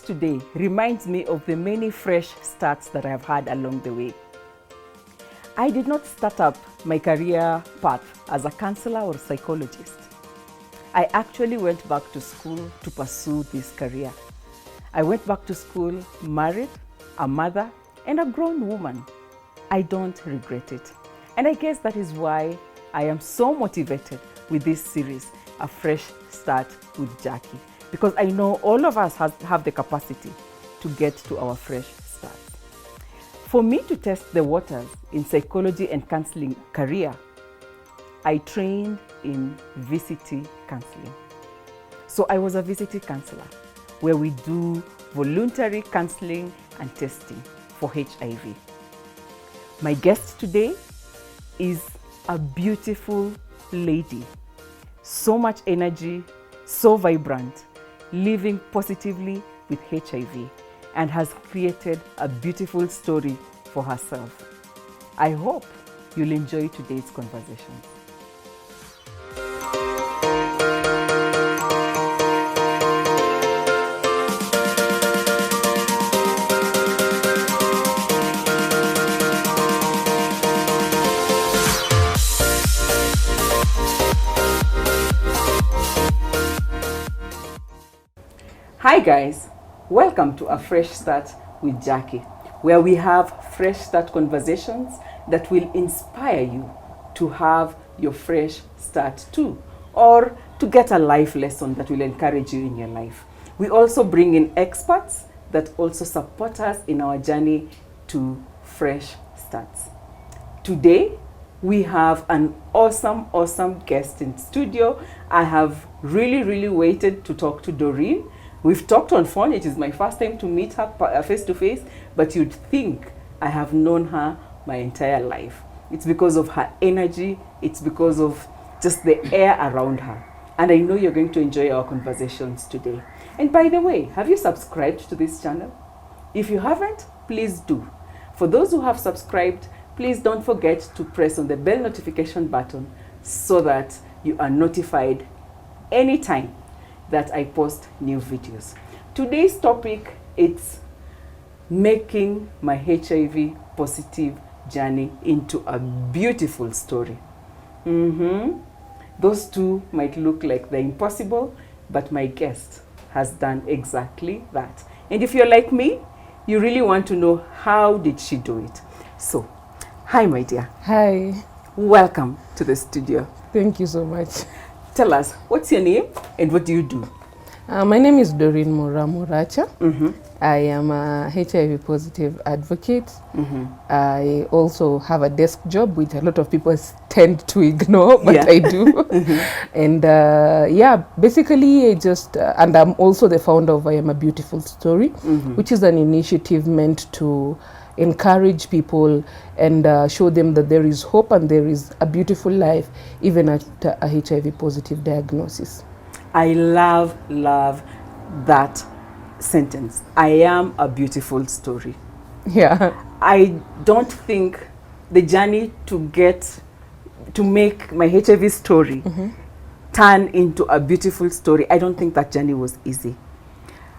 today reminds me of the many fresh starts that I have had along the way. I did not start up my career path as a counselor or psychologist. I actually went back to school to pursue this career. I went back to school married, a mother, and a grown woman. I don't regret it. And I guess that is why I am so motivated with this series, A Fresh Start with Jackie, because I know all of us have the capacity to get to our fresh start. For me to test the waters in psychology and counseling career, I trained in VCT counseling. So I was a VCT counselor where we do voluntary counseling and testing for HIV. My guest today is a beautiful lady, so much energy, so vibrant, living positively with HIV, and has created a beautiful story for herself. I hope you'll enjoy today's conversation. Hi guys, welcome to A Fresh Start with Jackie, where we have fresh start conversations that will inspire you to have your fresh start too, or to get a life lesson that will encourage you in your life. We also bring in experts that also support us in our journey to fresh starts. Today, we have an awesome guest in studio. I have really waited to talk to Doreen. We've talked on phone. It is my first time to meet her face to face, but you'd think I have known her my entire life. It's because of her energy. It's because of just the air around her. And I know you're going to enjoy our conversations today. And by the way, have you subscribed to this channel? If you haven't, please do. For those who have subscribed, please don't forget to press on the bell notification button so that you are notified anytime that I post new videos. Today's topic is making my HIV positive journey into a beautiful story. Those two might look like they're impossible, but my guest has done exactly that. And if you're like me, you really want to know how did she do it. So, hi my dear. Hi. Welcome to the studio. Thank you so much. Tell us, what's your name and what do you do? My name is Doreen Moracha. I am a HIV positive advocate. I also have a desk job, which a lot of people tend to ignore, but I do. And basically I just, and I'm also the founder of I Am a Beautiful Story, which is an initiative meant to encourage people and show them that there is hope and there is a beautiful life even after a HIV positive diagnosis. I love that sentence. I am a beautiful story. Yeah. I don't think the journey to make my HIV story turn into a beautiful story, I don't think that journey was easy.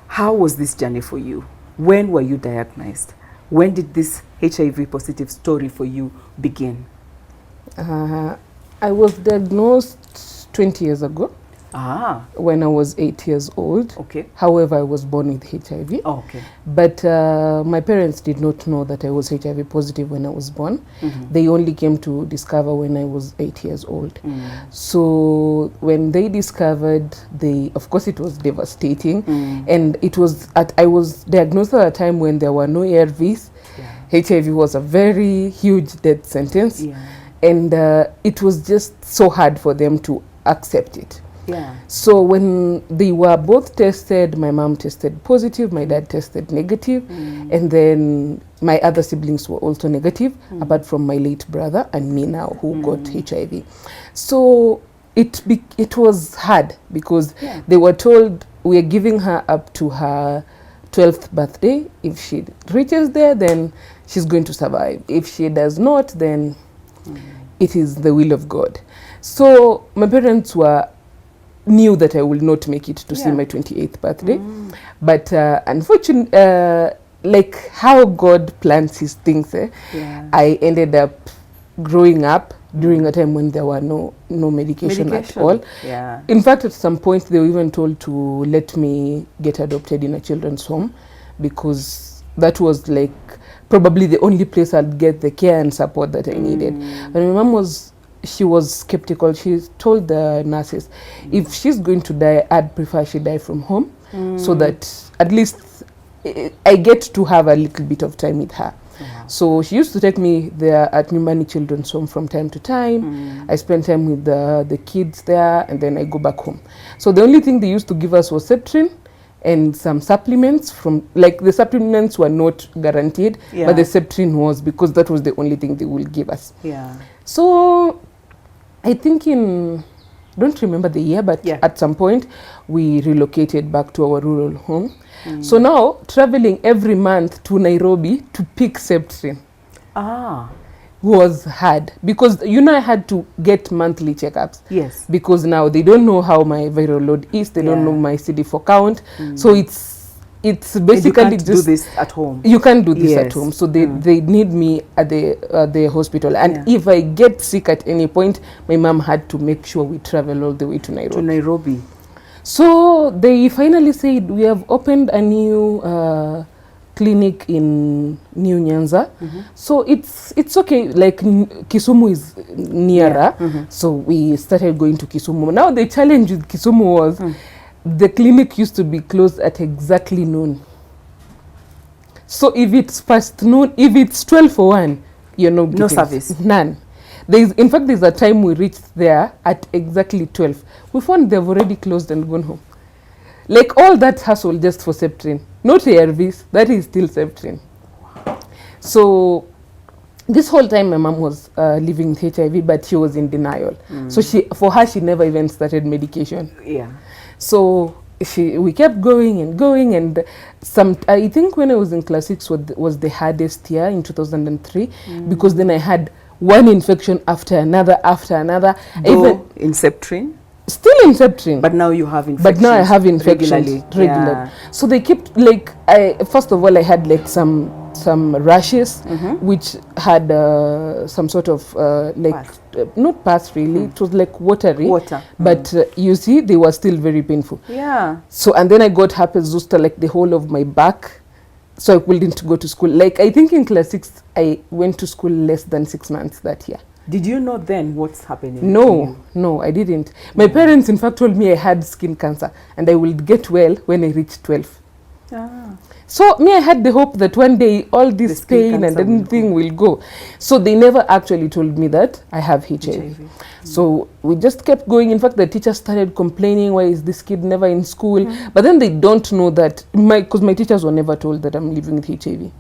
How was this journey for you? When were you diagnosed? When did this HIV positive story for you begin? I was diagnosed 20 years ago. When I was 8 years old. Okay. However, I was born with HIV. Okay. But my parents did not know that I was HIV positive when I was born. They only came to discover when I was 8 years old. So when they discovered, of course it was devastating. And it was I was diagnosed at a time when there were no ARVs. HIV was a very huge death sentence. And it was just so hard for them to accept it. So when they were both tested, my mom tested positive, my dad tested negative, and then my other siblings were also negative, apart from my late brother and me now who got HIV. So it was hard because they were told we're giving her up to her 12th birthday. If she reaches there, then she's going to survive. If she does not, then it is the will of God. So my parents were knew that I will not make it to see my 28th birthday. But unfortunately, like how God plans his things, I ended up growing up during a time when there were no medication at all. Yeah. In fact, at some point, they were even told to let me get adopted in a children's home, because that was like probably the only place I'd get the care and support that I needed. And my mom she was skeptical. She told the nurses, if she's going to die, I'd prefer she die from home, so that at least I get to have a little bit of time with her. So she used to take me there at Nyumbani Children's Home from time to time. I spent time with the kids there, and then I go back home. So the only thing they used to give us was Septrin and some supplements from, like, the supplements were not guaranteed, but the Septrin was, because that was the only thing they will give us. So I think don't remember the year, but at some point we relocated back to our rural home. So now traveling every month to Nairobi to pick Septrin was hard, because I had to get monthly checkups. Yes. Because now they don't know how my viral load is, they don't know my CD4 count. So it's basically, you can't do this at home. You can't do this at home. So they need me at the hospital. And if I get sick at any point, my mom had to make sure we travel all the way to Nairobi. So they finally said, we have opened a new clinic in New Nyanza. So it's okay, like Kisumu is nearer. So we started going to Kisumu. Now the challenge with Kisumu was the clinic used to be closed at exactly noon. So if it's past noon, if it's 12 or 1, you're not getting no service. None. In fact, there's a time we reached there at exactly 12. We found they've already closed and gone home. Like all that hustle just for Septrin. Not ARVs, that is still Septrin. So this whole time my mom was living with HIV, but she was in denial. So for her, she never even started medication. So we kept going, and I think when I was in class 6 was the hardest year in 2003, because then I had one infection after another. Even in Septrin? Still in Septrin. But now you have infections. But now I have infections regularly. So they kept, like, first of all, I had like some rashes, which had some sort of not pus really, it was like watery. But you see, they were still very painful. So, and then I got herpes zoster, like the whole of my back. So I couldn't go to school. Like, I think in class 6, I went to school less than 6 months that year. Did you know then what's happening? No, I didn't. My parents, in fact, told me I had skin cancer and I will get well when I reach 12. So me, I had the hope that one day all this pain and everything will go. So they never actually told me that I have HIV. So we just kept going. In fact, the teachers started complaining, why is this kid never in school? But then they don't know that, because my teachers were never told that I'm living with HIV.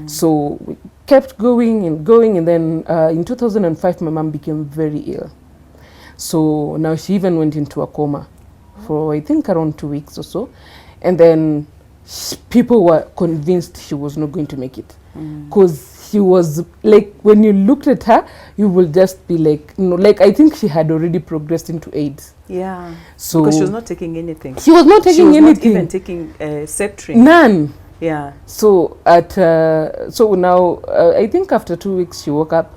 So we kept going, and then in 2005, my mom became very ill. So now she even went into a coma for, I think, around 2 weeks or so. And then people were convinced she was not going to make it, because she was like, when you looked at her, you will just be like, no, like, I think she had already progressed into AIDS. So because she was not taking anything. She was not taking anything. Not even taking Septrin. None. So so now I think after 2 weeks she woke up,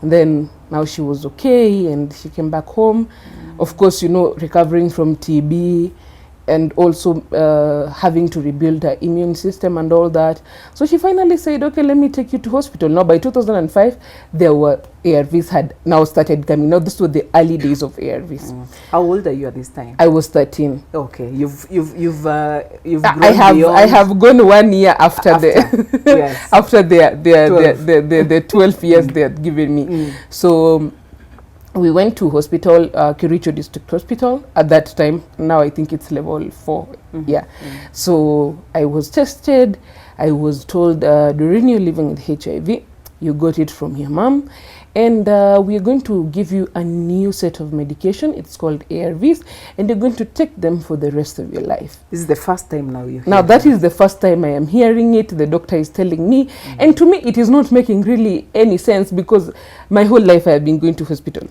and then now she was okay and she came back home. Of course, recovering from TB, and also having to rebuild her immune system and all that. So she finally said, okay, let me take you to hospital. Now by 2005, there were ARVs had now started coming. Now this was the early days of ARVs. How old are you at this time? I was 13. Okay, you've grown I have gone 1 year after after the 12 years they had given me. So we went to hospital, Kericho District Hospital at that time. Now I think it's level 4. So I was tested. I was told, Doreen, you're living with HIV. You got it from your mom. And we are going to give you a new set of medication. It's called ARVs. And you're going to take them for the rest of your life. This is the first time now you hear Now that is the first time I am hearing it. The doctor is telling me. And to me, it is not making really any sense, because my whole life I have been going to hospital.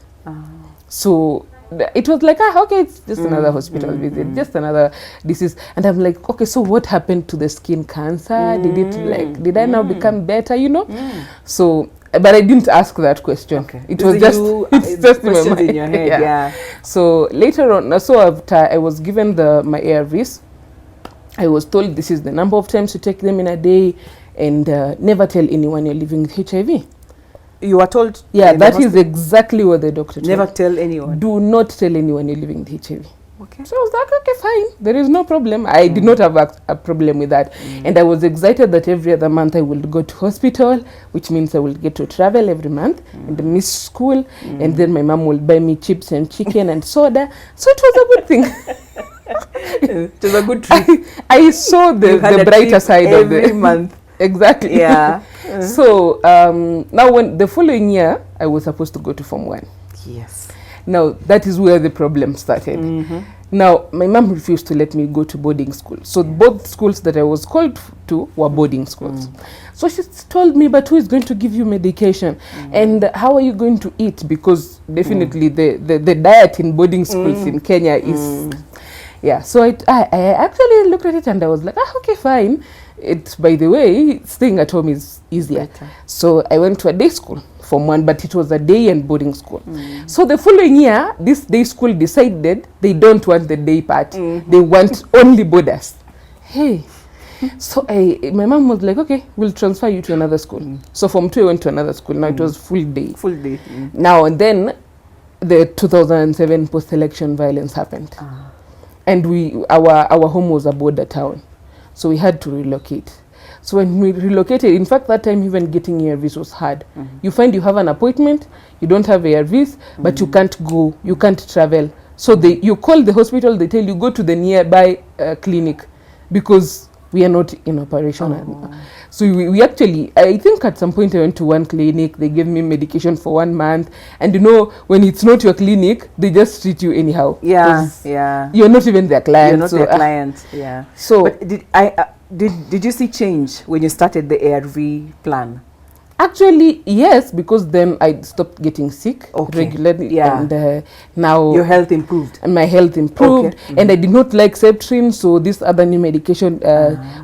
So it was like, okay, it's just another hospital visit, just another disease. And I'm like, okay, so what happened to the skin cancer? Did I now become better, you know? So, but I didn't ask that question. Okay. It was just, it's just in my mind. In your head, yeah. So later on, so after I was given my ARVs, I was told this is the number of times to take them in a day, and never tell anyone you're living with HIV. You were told? Yeah, that is exactly what the doctor told. Never tell anyone? Do not tell anyone you're living with HIV. Okay. So I was like, okay, fine. There is no problem. I did not have a problem with that. And I was excited that every other month I will go to hospital, which means I will get to travel every month and miss school. And then my mom will buy me chips and chicken and soda. So it was a good thing. It was a good trip. I saw the brighter side of every month. Exactly. Yeah. So now when the following year, I was supposed to go to Form 1. Yes. Now, that is where the problem started. Now, my mom refused to let me go to boarding school. So both schools that I was called to were boarding schools. So she told me, but who is going to give you medication? And how are you going to eat? Because definitely the diet in boarding schools in Kenya is... Yeah, so I actually looked at it and I was like, okay, fine. By the way, staying at home is easier. Better. So I went to a day school, Form 1, but it was a day and boarding school. So the following year, this day school decided they don't want the day part. They want only boarders. Hey. So my mom was like, okay, we'll transfer you to another school. So Form 2, I went to another school. Now it was full day. Full day. Now and then, the 2007 post-election violence happened. And our home was a border town. So we had to relocate. So when we relocated, in fact, that time even getting ARVs was hard. You find you have an appointment, you don't have ARVs, but you can't go, you can't travel. So you call the hospital, they tell you go to the nearby clinic because we are not in operation. So we actually, I think at some point I went to one clinic, they gave me medication for 1 month. And you know, when it's not your clinic, they just treat you anyhow. Yeah, yeah. You're not even their client. You're not their client, yeah. So, but did you see change when you started the ARV plan? Actually, yes, because then I stopped getting sick regularly, and now your health improved. And my health improved, and I did not like Septrin, so this other new medication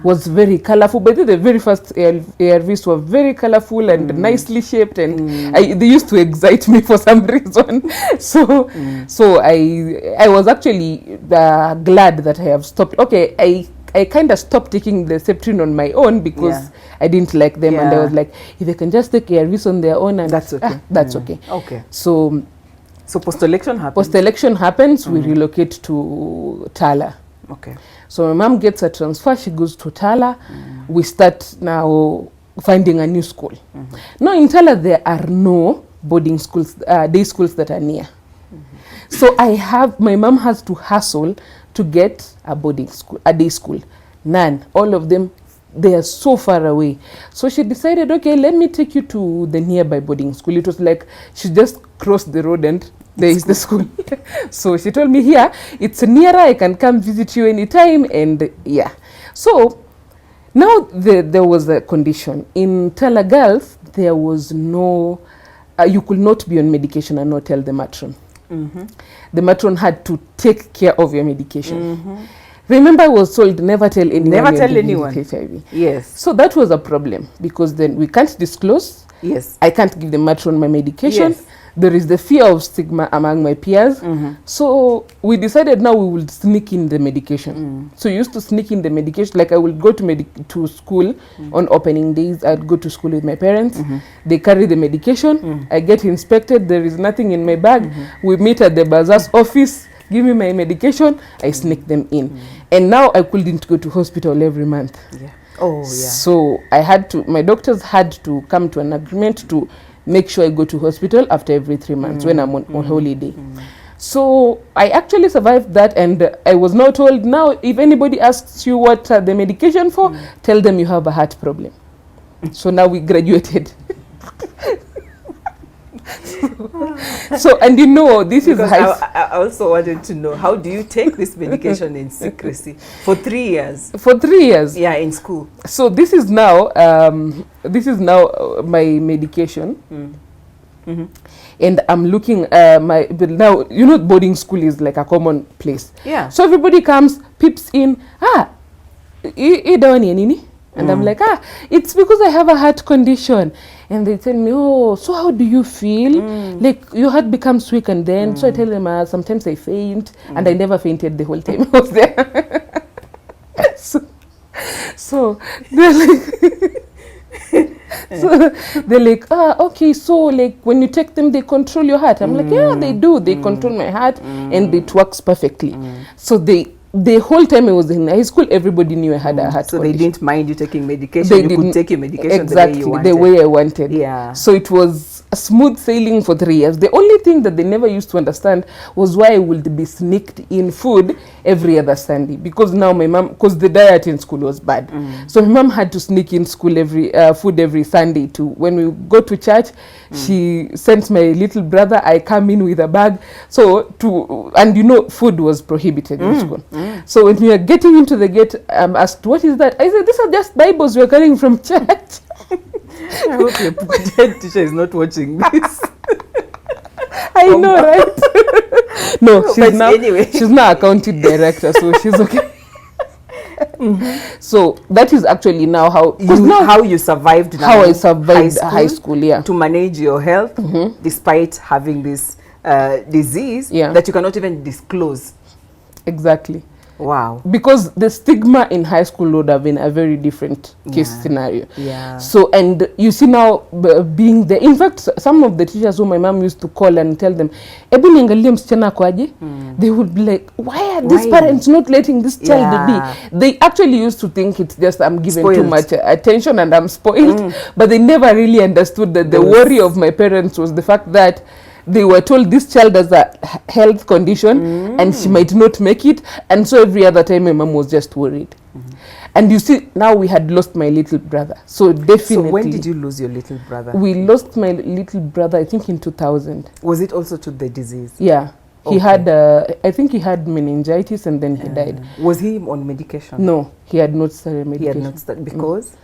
was very colorful. But the very first ARVs were very colorful and nicely shaped, and they used to excite me for some reason. So I was actually glad that I have stopped. Okay, I kind of stopped taking the Septrin on my own because I didn't like them, and I was like, if they can just take ARVs on their own, and that's okay. That's okay. Okay. So post-election happens. Post-election happens. We relocate to Tala. Okay. So my mom gets a transfer. She goes to Tala. We start now finding a new school. Now in Tala there are no boarding schools, day schools that are near. So my mom has to hustle to get a boarding school, a day school. None. All of them, they are so far away. So she decided, okay, let me take you to the nearby boarding school. It was like she just crossed the road and there is the school. So she told me, here, it's nearer, I can come visit you anytime, and yeah. So now there was a condition. In Tala Girls, there was no, you could not be on medication and not tell the matron. The matron had to take care of your medication. Remember, I was told never tell anyone. Never tell anyone. HIV. Yes. So that was a problem because then we can't disclose. Yes. I can't give the matron my medication. Yes. There is the fear of stigma among my peers. So we decided now we will sneak in the medication. So we used to sneak in the medication. Like I will go to school on opening days. I'd go to school with my parents. They carry the medication. I get inspected. There is nothing in my bag. We meet at the bazaar's office. Give me my medication. I sneak them in. And now I couldn't go to hospital every month. Yeah. Oh, yeah. So my doctors had to come to an agreement to make sure I go to hospital after every 3 months when I'm on holiday. So I actually survived that, and I was now told, now if anybody asks you what the medication for, tell them you have a heart problem. So now we graduated. So, and you know, this because is I also wanted to know, how do you take this medication in secrecy for 3 years? For 3 years. Yeah, in school. So this is now my medication. And I'm looking but now boarding school is like a common place. Yeah. So everybody comes, peeps in. Nini? And I'm like, it's because I have a heart condition. And they tell me, oh, so how do you feel? Like your heart becomes weak, and then so I tell them sometimes I faint, and I never fainted the whole time I was there. so they're like so they're like, okay, so like when you take them, they control your heart. I'm like, yeah, they do. They control my heart, and it works perfectly. So the whole time I was in high school, everybody knew I had a heart So condition. they didn't mind you taking medication. They you didn't, could take your medication exactly the way I wanted. Yeah. So it was a smooth sailing for 3 years. The only thing that they never used to understand was why I would be sneaked in food every other Sunday, because now my mom, because the diet in school was bad, so my mom had to sneak in school food every Sunday too. When we go to church, she sent my little brother. I come in with a bag. And food was prohibited in school. So when we are getting into the gate, I'm asked, what is that? I said, these are just Bibles we're carrying from church. I hope your head teacher is not watching this. I know, right? No, she's now accounting director, so she's okay. So that is actually now how you survived now, how I survived high school, to manage your health despite having this disease that you cannot even disclose. Exactly. Wow. Because the stigma in high school would have been a very different case scenario. Yeah. So, and you see now being there, in fact, some of the teachers who my mom used to call and tell them, they would be like, why are these parents not letting this child be? They actually used to think it's just I'm giving too much attention and I'm spoiled. But they never really understood that the worry of my parents was the fact that they were told this child has a health condition and she might not make it, and so every other time my mom was just worried. And you see, now we had lost my little brother, so definitely. So when did you lose your little brother? We lost my little brother, I think in 2000. Was it also to the disease? Yeah. He had, I think he had meningitis, and then he died. Was he on medication? No, he had not started medication. He had not started, because?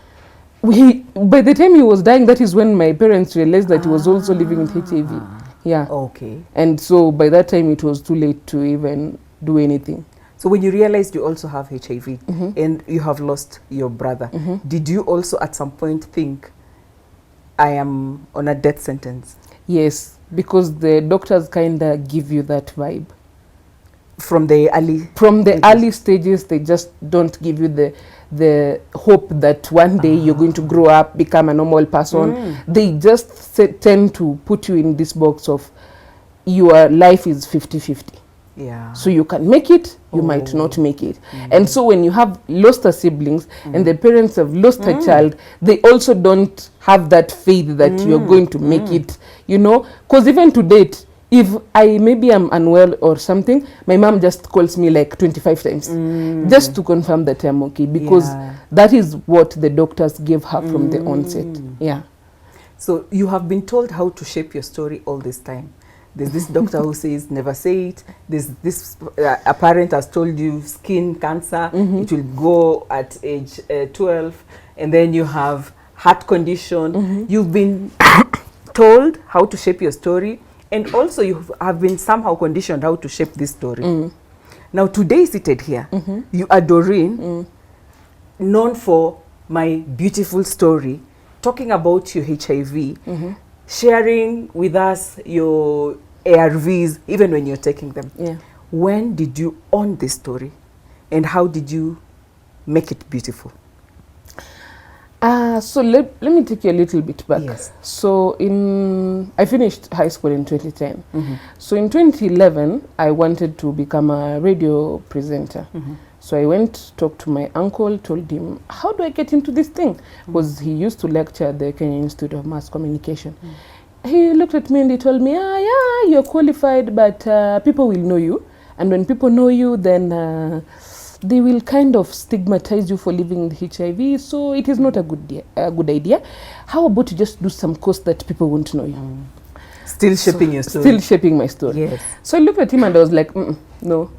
By the time he was dying, that is when my parents realized that he was also living with HIV. Yeah. Okay. And so by that time it was too late to even do anything. So when you realized you also have HIV and you have lost your brother, did you also at some point think, I am on a death sentence? Yes, because the doctors kind of give you that vibe. From the early stages, they just don't give you the hope that one day you're going to grow up, become a normal person. They just tend to put you in this box of your life is 50-50. Yeah. So you can make it, you might not make it. And so when you have lost a siblings and the parents have lost a child, they also don't have that faith that you're going to make it, because even to date, if maybe I'm unwell or something, my mom just calls me like 25 times just to confirm that I'm okay, because that is what the doctors gave her from the onset. Yeah. So you have been told how to shape your story all this time. There's this doctor who says never say it. There's this a parent has told you skin cancer, it will go at age 12, and then you have heart condition. You've been told how to shape your story. And also you have been somehow conditioned how to shape this story. Now today seated here, you are Doreen, known for my beautiful story, talking about your HIV, sharing with us your ARVs, even when you're taking them. Yeah. When did you own this story? And how did you make it beautiful? So let me take you a little bit back. Yes. So I finished high school in 2010. So in 2011, I wanted to become a radio presenter. So I went, talked to my uncle, told him, how do I get into this thing? Because he used to lecture at the Kenya Institute of Mass Communication. He looked at me and he told me, yeah, you're qualified, but people will know you. And when people know you, then they will kind of stigmatize you for living with HIV, so it is not a good idea. How about you just do some course that people won't know you? Still shaping your story. Still shaping my story. Yes. So I looked at him and I was like, no.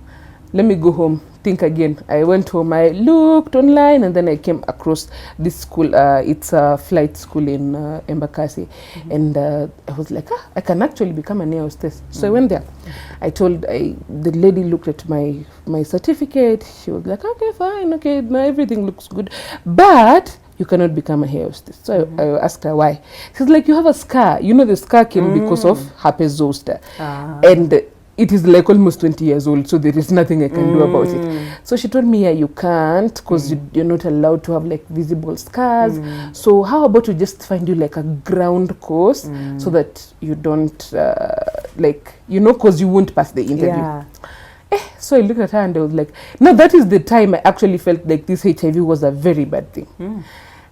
let me go home, think again. I went home, I looked online, and then I came across this school. It's a flight school in Embakasi. And I was like, I can actually become an air hostess. So I went there. I told, the lady looked at my certificate. She was like, okay, fine, okay, now everything looks good. But you cannot become a hair hostess. So I asked her why. She's like, you have a scar. You know, the scar came because of herpes zoster. And it is like almost 20 years old, so there is nothing I can do about it. So she told me, yeah, you can't, because you're not allowed to have like visible scars. So how about you just find you like a ground course so that you don't like, you know, because you won't pass the interview. Yeah. So I looked at her and I was like, no, that is the time I actually felt like this HIV was a very bad thing.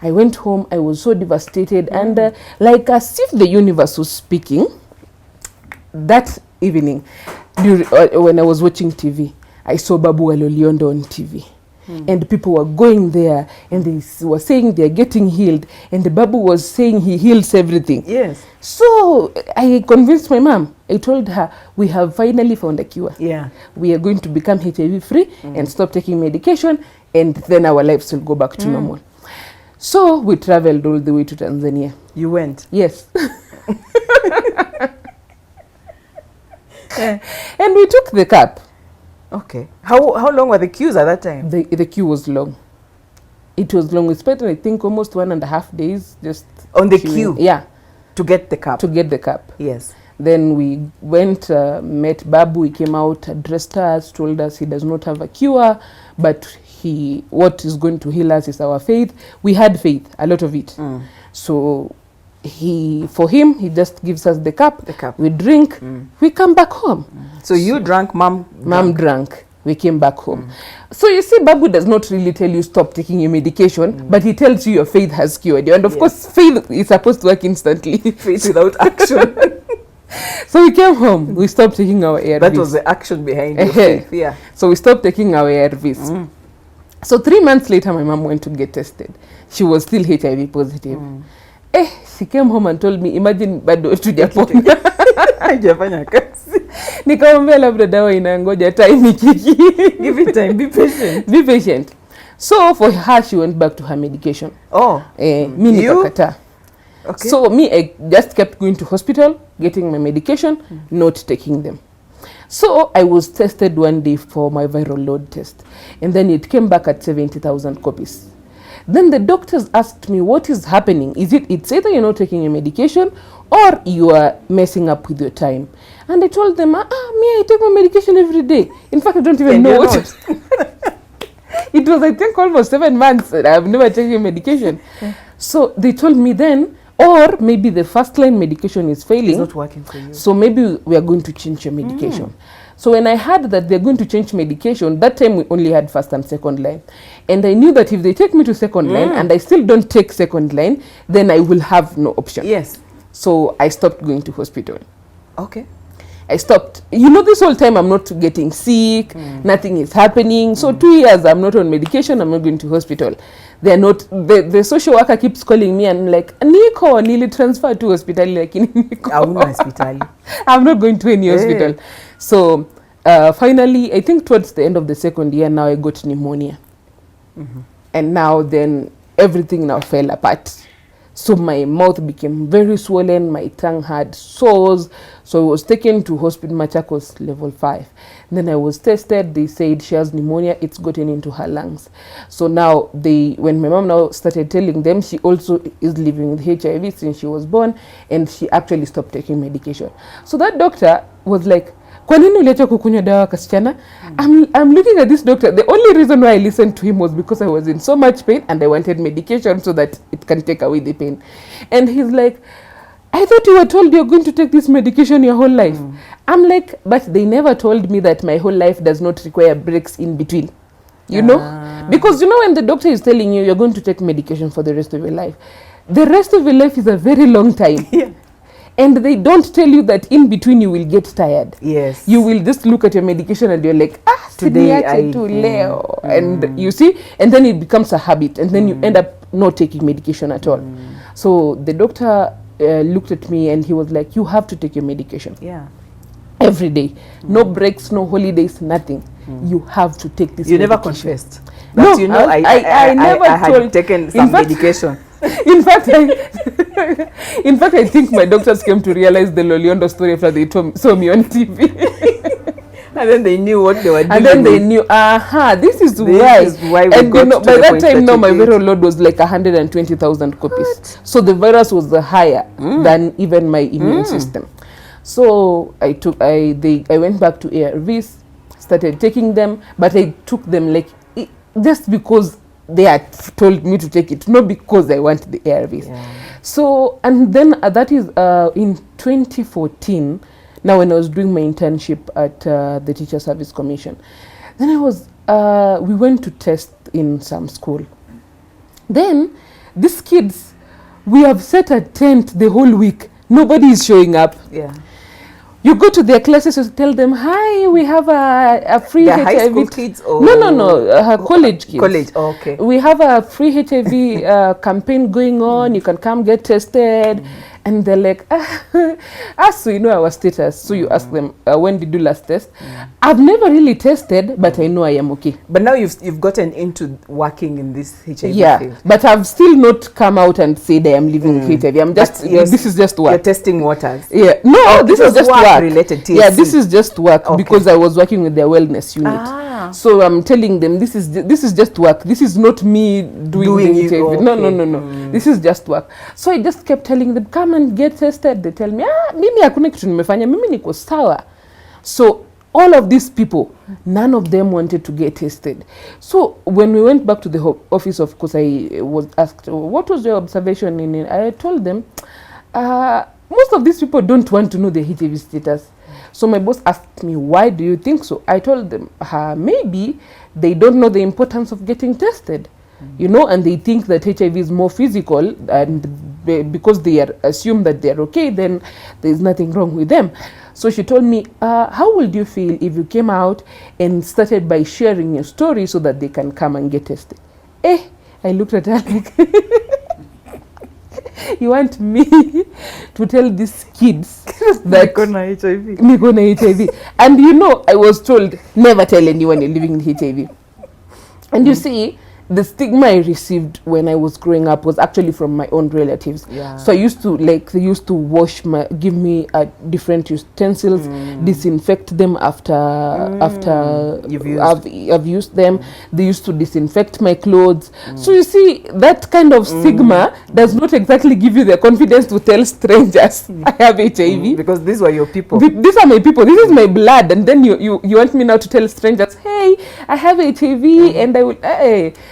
I went home, I was so devastated, and like as if the universe was speaking. That evening, when I was watching TV, I saw Babu Waloliondo on TV. And people were going there, and they were saying they're getting healed, and the Babu was saying he heals everything. Yes. So I convinced my mom. I told her, we have finally found a cure. Yeah. We are going to become HIV free and stop taking medication, and then our lives will go back to normal. So we traveled all the way to Tanzania. You went? Yes. And we took the cup. Okay. How long were the queues at that time? The queue was long. It was long. We spent, I think, almost 1.5 days just on the queuing. queue? Yeah. To get the cup? To get the cup. Yes. Then we went, met Babu. He came out, addressed us, told us he does not have a cure, but what is going to heal us is our faith. We had faith, a lot of it. So for him, he just gives us the cup. We drink, we come back home. So you drank, mom drank. We came back home. So you see, Babu does not really tell you stop taking your medication, but he tells you your faith has cured you. And of course, faith is supposed to work instantly. Faith without action. So we came home. We stopped taking our ARVs. That was the action behind your faith. Yeah. So we stopped taking our ARVs. So 3 months later, my mom went to get tested. She was still HIV positive. She came home and told me, imagine bado tujapona. Hajafanya kazi. Nikamwambia labda dawa inangoja time ikiki. Give it time, be patient. Be patient. So for her, she went back to her medication. Oh. Mi nikakata. Okay. So me, I just kept going to hospital, getting my medication, not taking them. So I was tested one day for my viral load test. And then it came back at 70,000 copies. Then the doctors asked me, what is happening? It's either you're not taking your medication or you are messing up with your time. And I told them, me, I take my medication every day. In fact, I don't even know what. It was, I think, almost 7 months that I've never taken medication. So they told me then, or maybe the first line medication is failing. It's not working for you. So maybe we are going to change your medication. So when I heard that they're going to change medication, that time we only had first and second line. And I knew that if they take me to second line and I still don't take second line, then I will have no option. Yes. So I stopped going to hospital. Okay. I stopped. You know, this whole time I'm not getting sick, nothing is happening. So 2 years I'm not on medication, I'm not going to hospital. They're not, the social worker keeps calling me and like, Niko, nearly transfer to hospital. Like, I'm not going to any hospital. So finally, I think towards the end of the second year, now I got pneumonia. And now then everything now fell apart. So my mouth became very swollen, my tongue had sores. So I was taken to hospital Machakos level 5. And then I was tested, they said she has pneumonia, it's gotten into her lungs. So now when my mom now started telling them, she also is living with HIV since she was born, and she actually stopped taking medication. So that doctor was like, kwa nini uliacha kukunywa dawa kasichana? I'm looking at this doctor. The only reason why I listened to him was because I was in so much pain and I wanted medication so that it can take away the pain. And he's like, I thought you were told you're going to take this medication your whole life. I'm like, but they never told me that my whole life does not require breaks in between. You know? Because you know when the doctor is telling you you're going to take medication for the rest of your life, the rest of your life is a very long time. Yeah. And they don't tell you that in between you will get tired. Yes. You will just look at your medication and you're like, today I do leo. And you see, and then it becomes a habit, and then you end up not taking medication at all. So the doctor looked at me and he was like, you have to take your medication. Yeah. Every day. No breaks, no holidays, nothing. you have to take this You never medication. confessed. No, But you know, I never had told. taken some medication. In fact, I think my doctors came to realize the Loliondo story after they saw me on TV. And then they knew what they were doing. And then they knew, this is why. We And got to by the that point time, now you my did. viral load was like 120,000 copies. So the virus was higher than even my immune system. So I went back to ARVs, started taking them, but I took them like just because they had told me to take it, not because I want the ARVs. Yeah. So, and then that is in 2014, now when I was doing my internship at the Teacher Service Commission, then we went to test in some school. Then these kids, we have set a tent the whole week. Nobody is showing up. Yeah. You go to their classes, you tell them, hi, we have a free They're HIV. high school kids or No, college kids. College, okay. We have a free HIV campaign going on. You can come get tested. And they're like, so you know our status. So you ask them, when did you last test? I've never really tested, but I know I am okay. But now you've gotten into working in this HIV field. But I've still not come out and said I am living with HIV. I'm just, this is just work. You're testing waters. Yeah, no, this is just work. Related TSC. Yeah, this is just work because I was working with their wellness unit. So I'm telling them this is just work. This is not me doing the HIV. Okay. No. This is just work. So I just kept telling them, come and get tested. They tell me, mimi hakuna kitu nimefanya, mimi niko sawa. So all of these people, none of them wanted to get tested. So when we went back to the office, of course, I was asked, what was your observation in it? I told them, most of these people don't want to know their HIV status. So my boss asked me, why do you think so? I told them, maybe they don't know the importance of getting tested. You know, and they think that HIV is more physical, and because they assume that they're okay, then there's nothing wrong with them. So she told me, how would you feel if you came out and started by sharing your story so that they can come and get tested? I looked at her like, you want me to tell these kids that Niko na HIV? And you know, I was told, never tell anyone you're living with HIV. And you see, the stigma I received when I was growing up was actually from my own relatives. Yeah. So I used to, they used to give me different utensils, disinfect them after I've used them. They used to disinfect my clothes. So you see, that kind of stigma does not exactly give you the confidence to tell strangers I have HIV. Because these were your people. These are my people. This is my blood. And then you want me now to tell strangers, hey, I have HIV, and I will,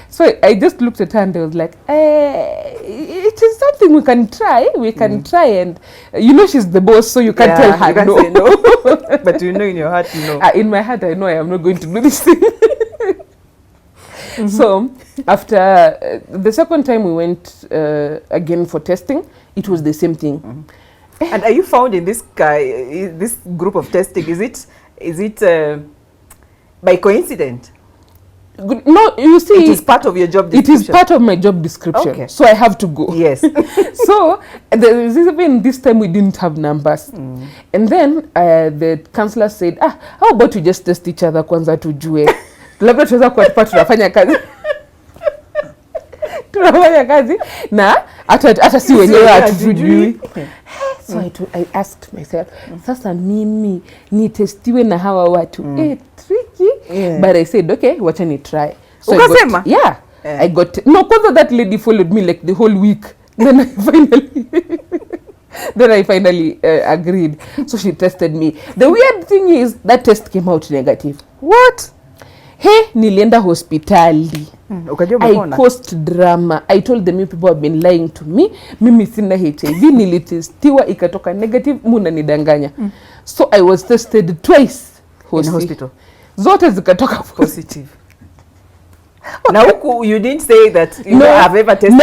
So I just looked at her and I was like, it is something we can try. We can try, and you know she's the boss, so you can't tell her you can't no. say no. But you know in your heart, you know. In my heart, I know I am not going to do this thing. So after the second time we went again for testing, it was the same thing. And are you found in this group of testing? Is it by coincidence? No, you see, it is part of your job description. It is part of my job description. Okay. So I have to go. Yes. So even this time we didn't have numbers. And then the counselor said, how about we just test each other kwanza tujue. Labda tuweza kwa tunafanya kazi. Tunafanya kazi na hata si wenyewe hatujui. So I asked myself, sasa mimi nitestiwe na hawa watu. Tricky. Yeah. But I said, okay, wacha ni try. So ukasema? I got because that lady followed me like the whole week. Then I finally agreed. So she tested me. The weird thing is that test came out negative. What? Hey, nilienda hospitali. I caused drama. I told them, you people have been lying to me. Mimi sina HIV, nilitestiwa ikatoka negative, muna nidanganya. So I was tested twice in hospital. Zote zikatoka positive. Now you didn't say that you have ever tested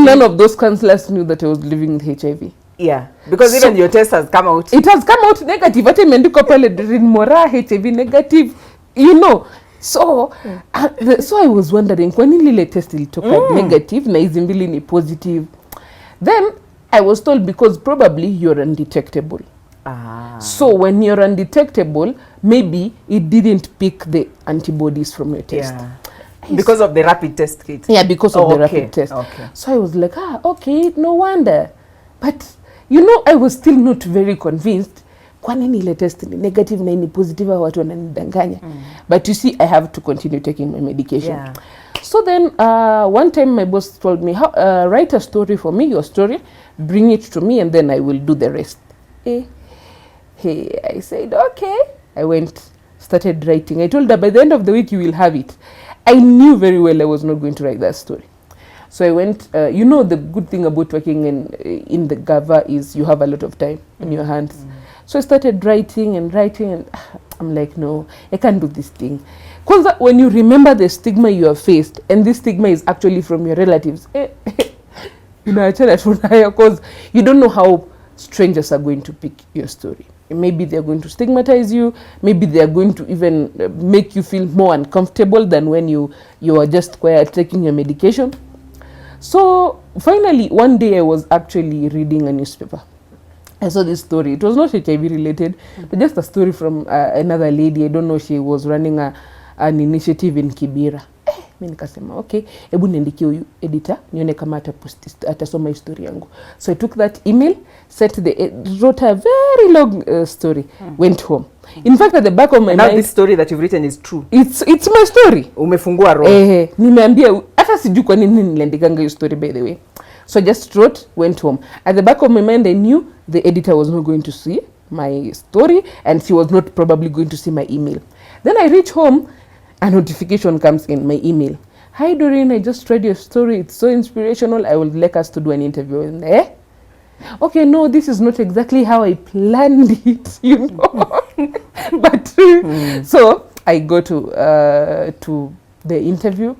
none of those counselors knew that I was living with HIV. Yeah, because even your test has come out. It has come out negative. Hata imeandikwa pale Doreen Mora HIV negative. You know. So so I was wondering, kwa nini ile test ilitoka negative na hizi mbili ni positive? Then I was told because probably you're undetectable. So when you're undetectable, maybe it didn't pick the antibodies from your test. Because of the rapid test kit. Yeah, because of the rapid test. So I was like, okay, no wonder. But I was still not very convinced. Kwa nini ile test ni negative na ni positive, watu wananidanganya. But you see, I have to continue taking my medication. So then one time my boss told me, write a story for me, your story, bring it to me, and then I will do the rest. Hey, I said, okay. I went, started writing. I told her, by the end of the week, you will have it. I knew very well I was not going to write that story. So I went, the good thing about working in the Gava is you have a lot of time in your hands. So I started writing, and I'm like, no, I can't do this thing. Because when you remember the stigma you have faced, and this stigma is actually from your relatives, because you don't know how strangers are going to pick your story. Maybe they're going to stigmatize you. Maybe they're going to even make you feel more uncomfortable than when you are just quiet taking your medication. So finally, one day I was actually reading a newspaper. I saw this story. It was not HIV related, but just a story from another lady. I don't know, she was running an initiative in Kibera. Mimi nikasema, okay, hebu niandikie huyu editor nione kama atasoma history yangu. So I took that email, wrote a very long story, went home. In fact, at the back of my mind, this story that you've written is true. It's my story. Umefungua roho. Nimeambia hata sijui kwa nini niliandikanga hiyo story, by the way. So I just wrote, went home. At the back of my mind, I knew the editor was not going to see my story, and she was not probably going to see my email. Then I reach home, a notification comes in my email. Hi Doreen, I just read your story. It's so inspirational. I would like us to do an interview. And okay, no, this is not exactly how I planned it, But so I go to the interview.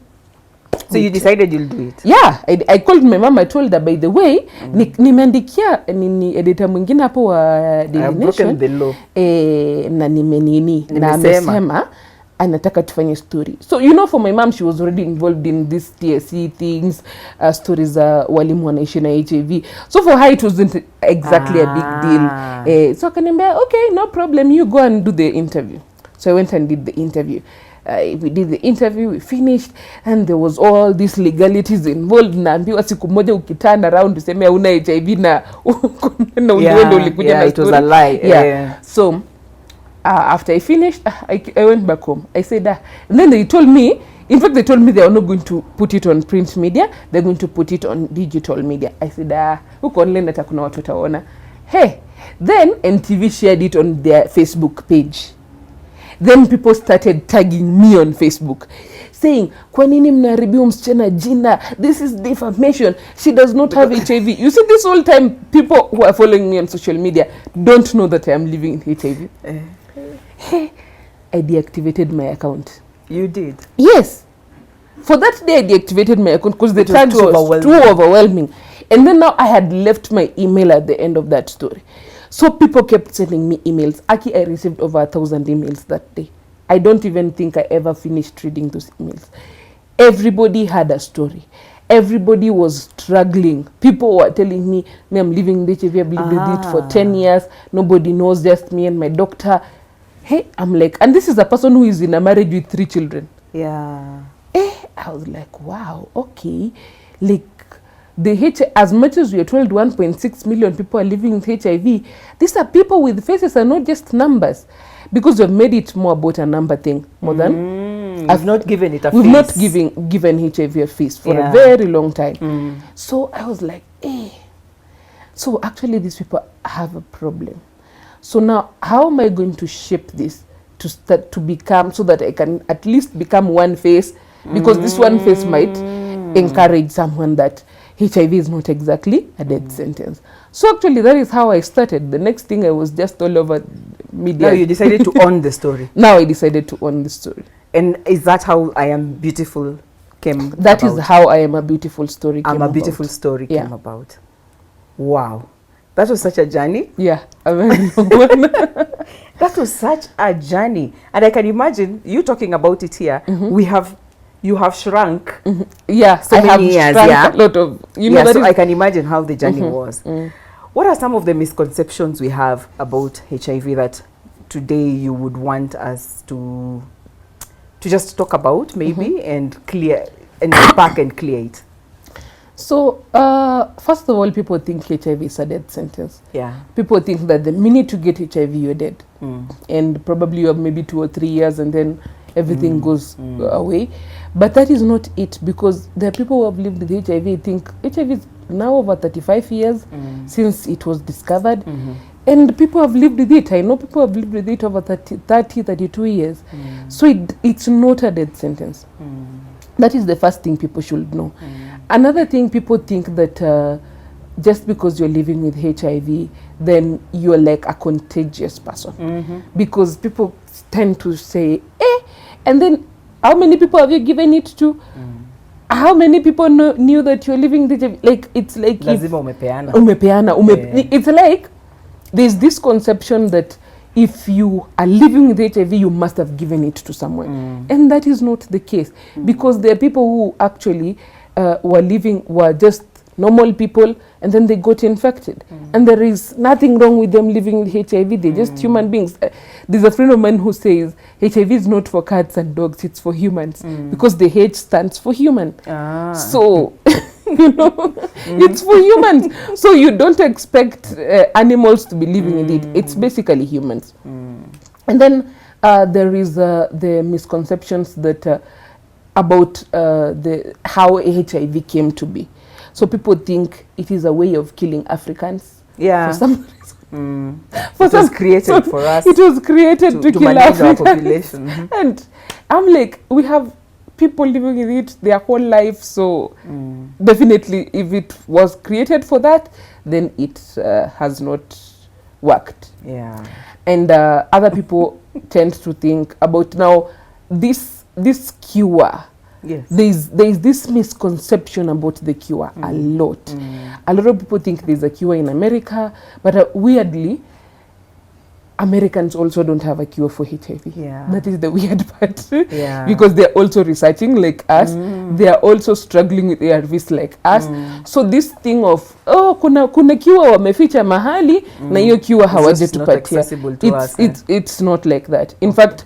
So you decided you'll do it? Yeah, I called my mom. I told her, by the way, nimeandikia ni editor mwingine hapo wa Daily Nation. I've broken the law. Na na amesema anataka tufanye story. So for my mom, she was already involved in this TSC things, stories za walimu wanaishi na HIV. So for her it wasn't exactly a big deal. So akaniambia, okay, no problem, you go and do the interview. So I went and did the interview. We did the interview, we finished, and there was all these legalities involved. Naambiwa siku moja ukitana around useme una HIV na ulienda ulikuja na it was a lie. So after I finished, I went back home. I said, and then they told me, in fact, they told me they are not going to put it on print media, they're going to put it on digital media. I said, huko online hata kuna watu wataona. Hey, then NTV shared it on their Facebook page. Then people started tagging me on Facebook, saying, kwa nini mnaharibiwa msichana jina? This is defamation. She does not have HIV. You see, this whole time, people who are following me on social media don't know that I am living in HIV. I deactivated my account. You did? Yes. For that day, I deactivated my account because the tags was too overwhelming. And then now I had left my email at the end of that story. So people kept sending me emails. Aki, I received over 1,000 emails that day. I don't even think I ever finished reading those emails. Everybody had a story. Everybody was struggling. People were telling me I'm living with HIV, I've lived with it for 10 years. Nobody knows, just me and my doctor. Hey, I'm like, and this is a person who is in a marriage with 3 children. Yeah. I was like, wow, okay. Like, as much as we are told 1.6 million people are living with HIV, these are people with faces and not just numbers. Because we've made it more about a number thing, more than... I've not given it a face. We've not given HIV a face for a very long time. So I was like, so actually these people have a problem. So now, how am I going to shape this to start to become, so that I can at least become one face? Because this one face might encourage someone that HIV is not exactly a death sentence. So actually, that is how I started. The next thing, I was just all over media. Now you decided to own the story. Now I decided to own the story. And is that how I Am Beautiful came That about? is how I Am a Beautiful story came about. I'm a Beautiful story came about. Wow. That was such a journey. Yeah, a very long one. That was such a journey. And I can imagine you talking about it here. You have shrunk. Yeah, so I many have years, shrunk a lot of, so I can imagine how the journey was. What are some of the misconceptions we have about HIV that today you would want us to just talk about, maybe, and clear and back and clear it? So, first of all, people think HIV is a death sentence. Yeah. People think that the minute you get HIV, you're dead. And probably you have maybe 2 or 3 years and then everything goes away. But that is not it, because there are people who have lived with HIV, think HIV is now over 35 years since it was discovered. And people have lived with it. I know people have lived with it over 32 years. So it's not a death sentence. That is the first thing people should know. Another thing, people think that just because you're living with HIV, then you're like a contagious person. Because people tend to say, and then how many people have you given it to? How many people knew that you're living with HIV? Like, it's like umepeana. It's like there's this conception that if you are living with HIV, you must have given it to someone. And that is not the case. Because there are people who actually were just normal people, and then they got infected. And there is nothing wrong with them living with HIV. They're just human beings. There's a friend of mine who says HIV is not for cats and dogs, it's for humans. Because the H stands for human. So, you know, it's for humans. So you don't expect animals to be living with it. It's basically humans. And then there is the misconceptions that about how HIV came to be. So people think it is a way of killing Africans. Yeah. For some reason. It was created for us. It was created to kill Africans. Our population. And I'm like, we have people living with it their whole life. So definitely, if it was created for that, then it has not worked. Yeah. And other people tend to think about now this cure. Yes. There's this misconception about the cure a lot. A lot of people think there's a cure in America, but weirdly, Americans also don't have a cure for HIV. Yeah. That is the weird part. Yeah. Because they're also researching like us. They are also struggling with ARVs like us. So this thing of, kuna cure wameficha mahali, na hiyo cure hawaje tupatia. It's not like that. In fact,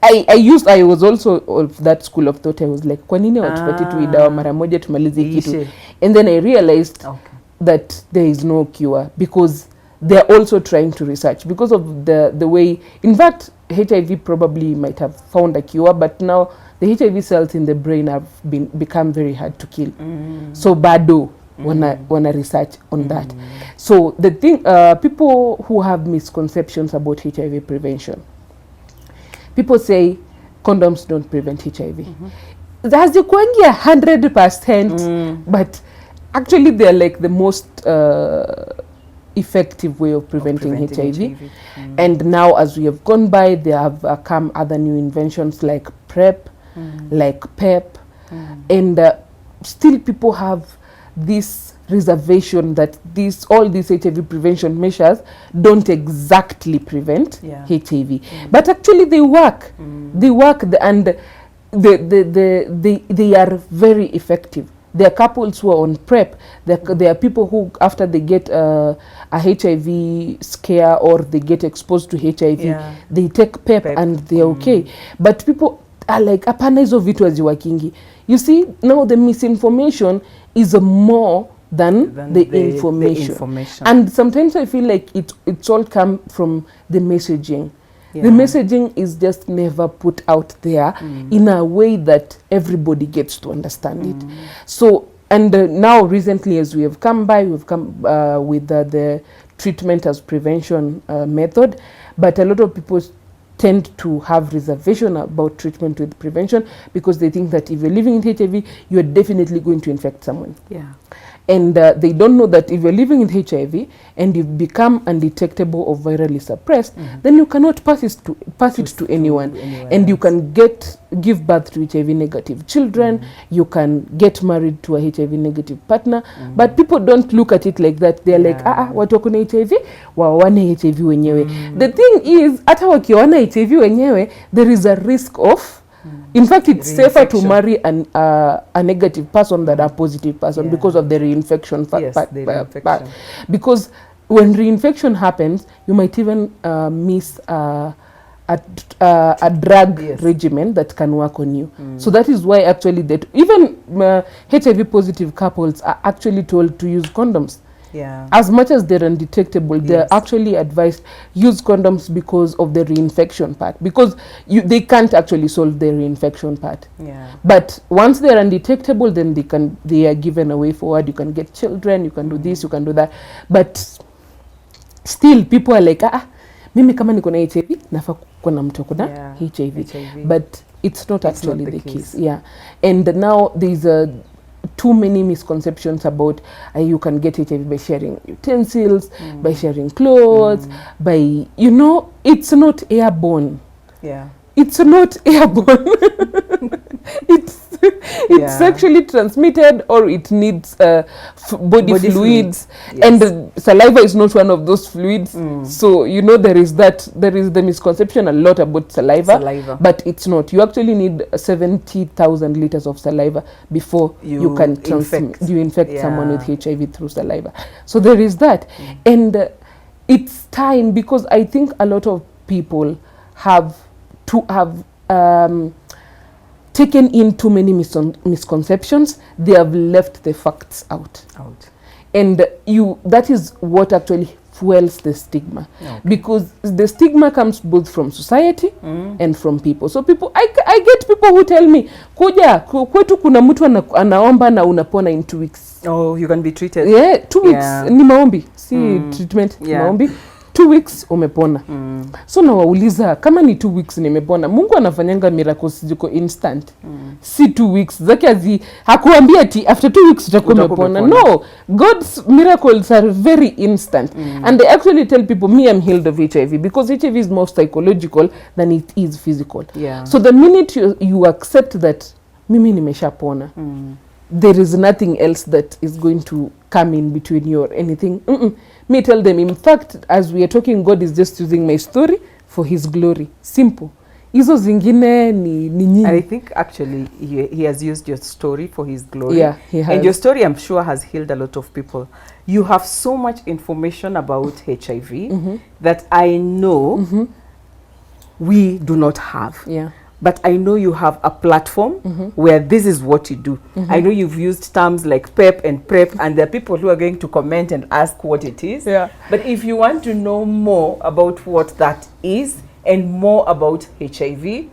I was also of that school of thought. I was like, kwa nini watupati tu dawa mara moja tumalize kitu? And then I realized that there is no cure, because they're also trying to research because of the way. In fact, HIV probably might have found a cure, but now the HIV cells in the brain have become very hard to kill. So bado wanna research on that. So the thing, people who have misconceptions about HIV prevention. People say condoms don't prevent HIV. That's 100%, but actually they're like the most effective way of preventing HIV. And now, as we have gone by, there have come other new inventions like PrEP, like PEP, and still people have this reservation that all these HIV prevention measures don't exactly prevent HIV, but actually they work. They work, and they are very effective. There are couples who are on PrEP. There are people who, after they get a HIV scare or they get exposed to HIV, they take PEP and they're okay. But people are like, apana hizo vitu haziwakingi. You see, now the misinformation is more than the information. And sometimes I feel like it's all come from the messaging. The messaging is just never put out there in a way that everybody gets to understand it. So, and now recently, as we have come by, we've come with the treatment as prevention method, but a lot of people tend to have reservation about treatment with prevention because they think that if you're living with HIV, you're definitely going to infect someone. Yeah. And they don't know that if you're living with HIV and you've become undetectable or virally suppressed, then you cannot pass it to anyone. And you can give birth to HIV negative children, you can get married to a HIV negative partner, but people don't look at it like that. They're like, watu wako na HIV, wawane HIV wenyewe. The thing is, hata wakiwana HIV wenyewe, there is a risk of, in fact, it's safer to marry a negative person than a positive person because of the reinfection part. Because when reinfection happens, you might even miss a drug Yes. regimen that can work on you. So that is why actually that even HIV positive couples are actually told to use condoms. Yeah. As much as they're undetectable, they're Yes. actually advised use condoms because of the reinfection part, because they can't actually solve the reinfection part. Yeah. But once they're undetectable, then they are given a way forward. You can get children, you can do this, you can do that. But still people are like, mimi kama niko na HIV nafaa kuwa na mtu ako na Yeah. HIV. HIV. But it's not It's actually not the the case. case. Yeah. And now there's too many misconceptions about you can get HIV by sharing utensils, by sharing clothes, by, it's not airborne. Yeah. It's not airborne. it's Yeah. sexually transmitted, or it needs body fluids. Yes. And saliva is not one of those fluids. So there is the misconception a lot about saliva. But it's not. You actually need 70,000 liters of saliva before you can infect someone with HIV through saliva. So there is that. And it's time, because I think a lot of people have taken in too many misconceptions. They have left the facts out. And that is what actually fuels the stigma. Okay. Because the stigma comes both from society and from people. So I get people who tell me, kuja kwetu kuna mtu anaomba na unapona in 2 weeks. Oh, you can be treated. Yeah, 2 weeks. Yeah. Ni maombi, si treatment. Yeah. Maombi. 2 weeks umepona. So nawauliza, kama ni 2 weeks nimepona, Mungu anafanyanga miracles ziko instant. Si 2 weeks. Zake hakuambia ati after 2 weeks utakuwa umepona. No, God's miracles are very instant. And they actually tell people, me, I'm healed of HIV, because HIV is more psychological than it is physical. Yeah. So the minute you accept that mimi nimeshapona, there is nothing else that is going to come in between you or anything. Me tell them, in fact, as we are talking, God is just using my story for his glory. Simple. Hizo zingine ni nyingi. And I think actually he has used your story for his glory. Yeah, he has. And your story, I'm sure, has healed a lot of people. You have so much information about HIV that I know we do not have. Yeah. But I know you have a platform where this is what you do. I know you've used terms like PEP and PrEP, and there are people who are going to comment and ask what it is. Yeah. But if you want to know more about what that is and more about HIV,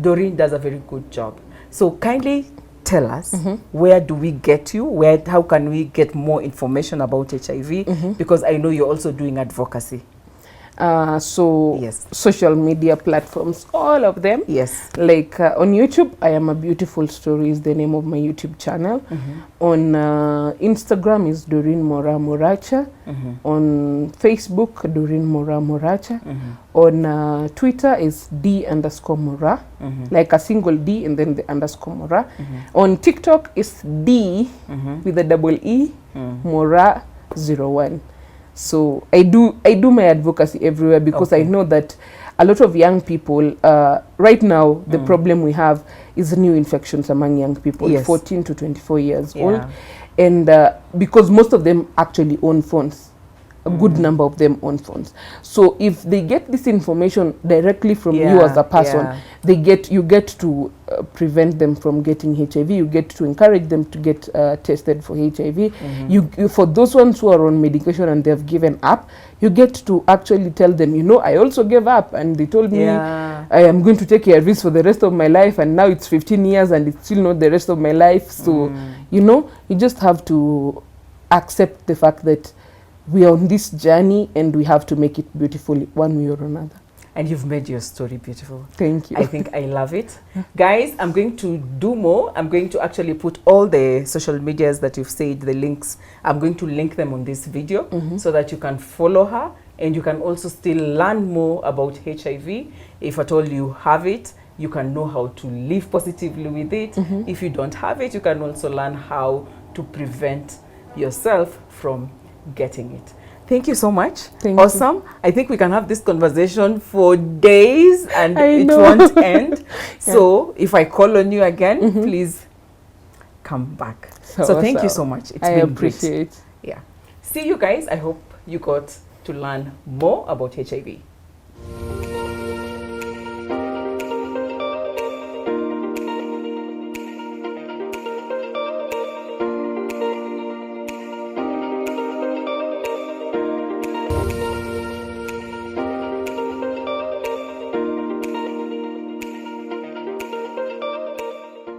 Doreen does a very good job. So kindly tell us, where do we get you? How can we get more information about HIV? Because I know you're also doing advocacy. So Yes. social media platforms, all of them. Yes. Like on YouTube, I Am a Beautiful Story is the name of my YouTube channel. On Instagram is Doreen Mora Moracha. On Facebook, Doreen Mora Moracha. On Twitter is D_Mora, like a single D and then the underscore Mora. On TikTok is D with a double E, Mora 01. So I do my advocacy everywhere, because I know that a lot of young people right now, the problem we have is new infections among young people, 14 to 24 years old, and because most of them actually own phones. A good number of them own phones. So if they get this information directly from you as a person, you get to prevent them from getting HIV. You get to encourage them to get tested for HIV. You for those ones who are on medication and they have given up, you get to actually tell them, I also gave up, and they told me I am going to take ARVs for the rest of my life, and now it's 15 years and it's still not the rest of my life. So you just have to accept the fact that we are on this journey and we have to make it beautiful one way or another. And you've made your story beautiful. Thank you. I think I love it. Guys, I'm going to do more. I'm going to actually put all the social medias that you've said, the links. I'm going to link them on this video so that you can follow her, and you can also still learn more about HIV. If at all you have it, you can know how to live positively with it. If you don't have it, you can also learn how to prevent yourself from getting it. Thank you so much. Thank awesome. I think we can have this conversation for days and it know. won't end. So if I call on you again, please come back. So thank you so much. It's I been appreciate. great. Yeah. See you guys. I hope you got to learn more about HIV.